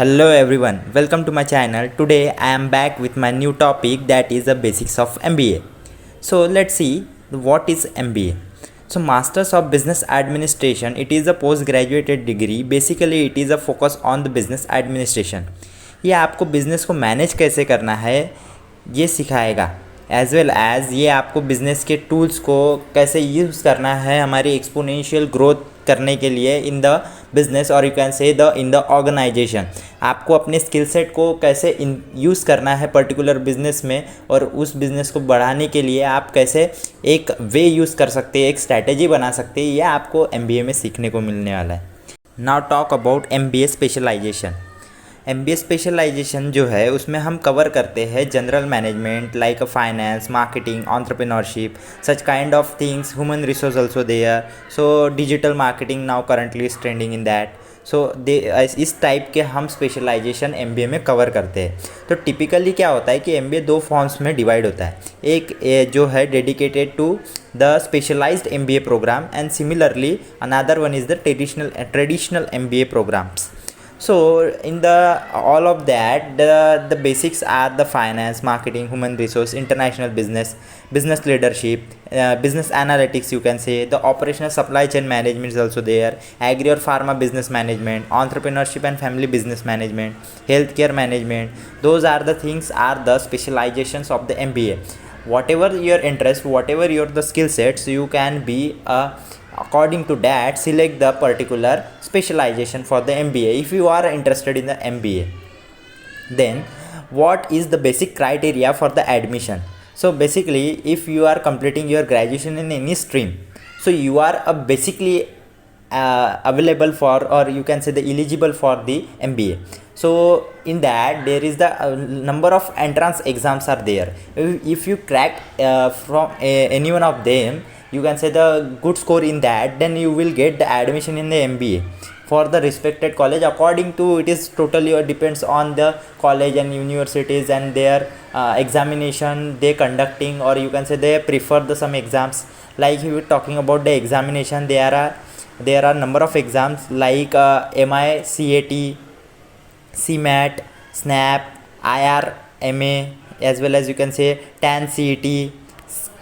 Hello everyone, welcome to my channel. Today I am back with my new topic, that is the basics of MBA. So let's see what is MBA. So Masters of Business Administration, it is a postgraduate degree. Basically it is a focus on the business administration. ये आपको business को manage कैसे करना है ये सिखाएगा, as well as ये आपको बिज़नेस के टूल्स को कैसे यूज़ करना है हमारी एक्सपोनेंशियल ग्रोथ करने के लिए इन द बिज़नेस, और you can say the in the organisation. आपको अपने स्किल सेट को कैसे यूज़ करना है पर्टिकुलर बिज़नेस में, और उस बिज़नेस को बढ़ाने के लिए आप कैसे एक वे यूज़ कर सकते हैं, एक स्ट्रैटेजी बना सकते हैं। यह आपको MBA में सीखने को मिलने वाला है। Now talk about MBA specialization. MBA specialization जो है उसमें हम कवर करते हैं general management like finance, marketing, entrepreneurship, such kind of things, human resource also there. So digital marketing now currently is trending in that. So they इस type के हम specialisation MBA में कवर करते हैं। तो टिपिकली क्या होता है कि MBA दो फॉर्म्स में डिवाइड होता है। एक जो है dedicated to the specialised MBA programme, and similarly another one is the traditional MBA programmes. So in the all of that, the basics are the finance, marketing, human resource, international business leadership, business analytics, you can say. The operational supply chain management is also there. Agri or pharma business management, entrepreneurship and family business management, healthcare management. Those are the things, are the specializations of the MBA. Whatever your interest, whatever your the skill sets, you can be according to that select the particular specialization for the MBA if you are interested in the MBA. Then what is the basic criteria for the admission? So basically if you are completing your graduation in any stream, so you are basically available for, or you can say the eligible for the MBA. So in that there is the number of entrance exams are there. If you crack from any one of them, you can say the good score in that, then you will get the admission in the MBA for the respected college. According to it is totally depends on the college and universities and their examination they conducting, or you can say they prefer the some exams. Like if we talking about the examination, there are number of exams like MI, CAT, CMAT, SNAP, IRMA, as well as you can say TAN, CET,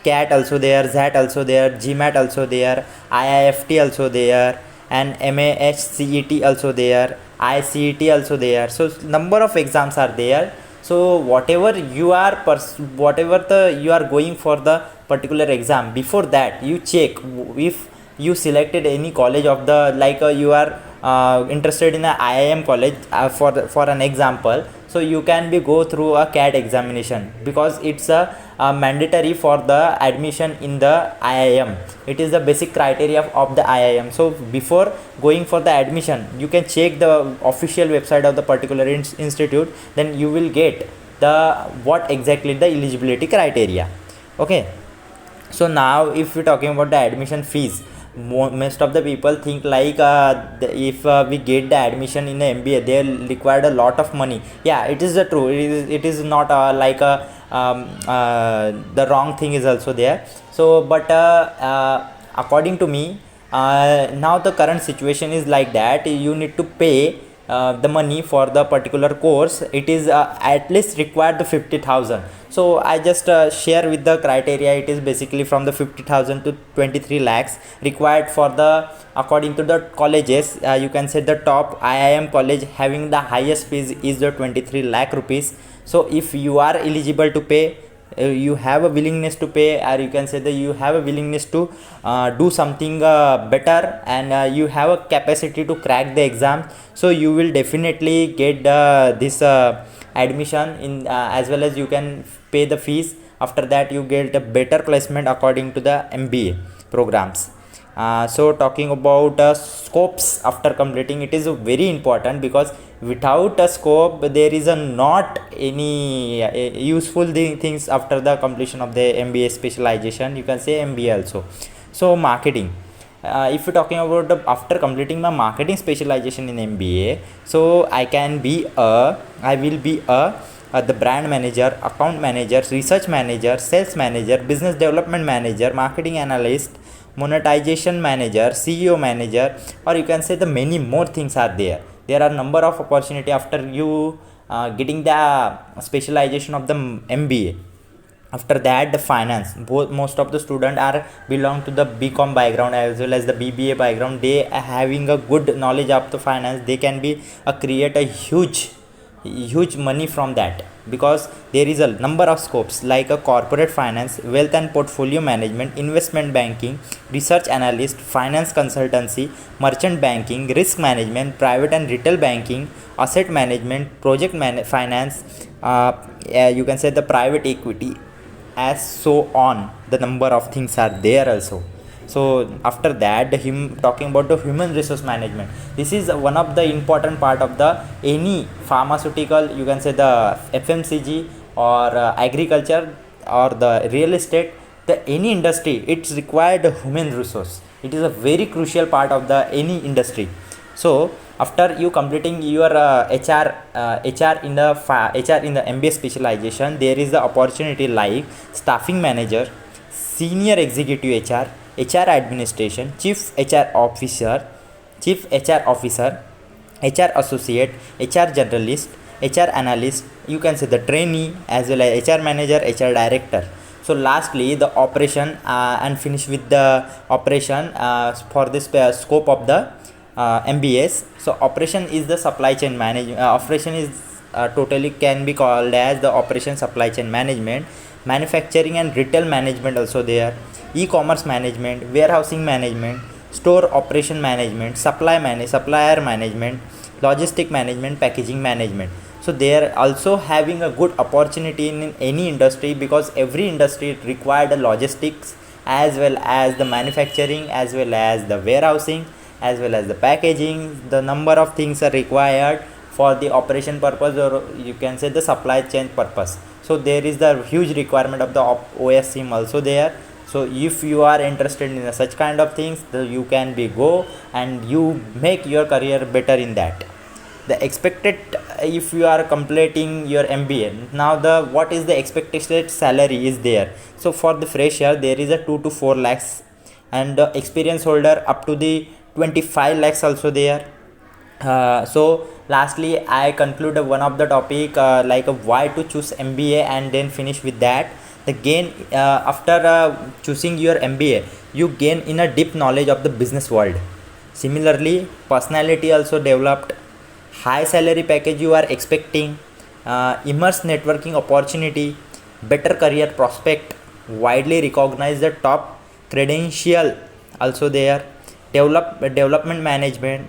CAT also there, ZAT also there, GMAT also there, IIFT also there, and MAHCET also there, ICET also there. So number of exams are there. So whatever you are you are going for the particular exam, before that you check if you selected any college of the, like you are interested in a IIM college for an example. So you can be go through a CAT examination, because it's a mandatory for the admission in the IIM. It is the basic criteria of the IIM. So before going for the admission, you can check the official website of the particular institute, then you will get the what exactly the eligibility criteria. Okay, so now if we're talking about the admission fees, most of the people think like if we get the admission in the MBA, they required a lot of money. Yeah, it is the true. It is not like the wrong thing is also there. So but according to me, now the current situation is like that you need to pay the money for the particular course. It is at least required the 50,000. So I just share with the criteria. It is basically from the 50,000 to 23 lakhs required for the, according to the colleges. You can say the top IIM college having the highest fees is the 23 lakh rupees. So if you are eligible to pay, you have a willingness to pay, or you can say that you have a willingness to do something better, and you have a capacity to crack the exam, so you will definitely get this admission in, as well as you can pay the fees. After that you get a better placement according to the MBA programs. So talking about scopes after completing, it is very important, because without a scope there is not any useful things after the completion of the MBA specialization, you can say MBA also. So marketing, if you're talking about after completing my marketing specialization in MBA, so I will be the brand manager, account manager, research manager, sales manager, business development manager, marketing analyst, monetization manager, CEO manager, or you can say the many more things are there. there are number of opportunity after you getting the specialization of the MBA. After that, the finance, both most of the student are belong to the BCom background as well as the BBA background. They are having a good knowledge of the finance, they can be create a huge money from that, because there is a number of scopes like a corporate finance, wealth and portfolio management, investment banking, research analyst, finance consultancy, merchant banking, risk management, private and retail banking, asset management, project finance, you can say the private equity, as so on. The number of things are there also. So after that, him talking about the human resource management, this is one of the important part of the any pharmaceutical, you can say the FMCG, or agriculture, or the real estate, the any industry, it's required a human resource. It is a very crucial part of the any industry. So after you completing your HR in the HR in the MBA specialization, there is the opportunity like staffing manager, senior executive HR administration, chief HR officer, HR associate, HR generalist, HR analyst, you can say the trainee, as well as HR manager, HR director. So lastly, the operation, and finish with the operation for this scope of the MBAs. So operation is the supply chain management. Operation is totally can be called as the operation supply chain management, manufacturing and retail management also there, e-commerce management, warehousing management, store operation management, supplier management, logistic management, packaging management. So they are also having a good opportunity in any industry, because every industry required a logistics, as well as the manufacturing, as well as the warehousing, as well as the packaging. The number of things are required for the operation purpose, or you can say the supply chain purpose. So there is the huge requirement of the OSM also there. So if you are interested in such kind of things, you can be go and you make your career better in that. The expected, if you are completing your MBA, now the what is the expected salary is there. So for the fresher, there is a 2 to 4 lakhs, and the experience holder up to the 25 lakhs also there. So lastly, I conclude one of the topic like why to choose MBA, and then finish with that. The gain after choosing your MBA, you gain in a deep knowledge of the business world. Similarly, personality also developed, high salary package you are expecting, immense networking opportunity, better career prospect, widely recognized the top credential also there, development management,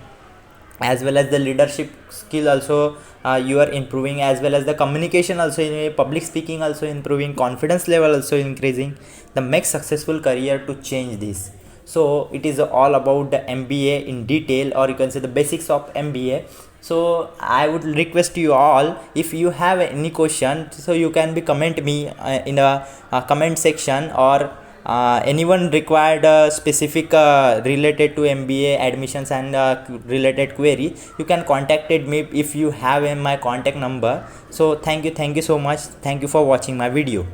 as well as the leadership skill also you are improving, as well as the communication also, public speaking also improving, confidence level also increasing. The make successful career to change this. So it is all about the MBA in detail, or you can say the basics of MBA. So I would request you all, if you have any question, so you can be comment me in a comment section, or anyone required specific related to MBA admissions and related query, you can contacted me if you have my contact number. So thank you so much, thank you for watching my video.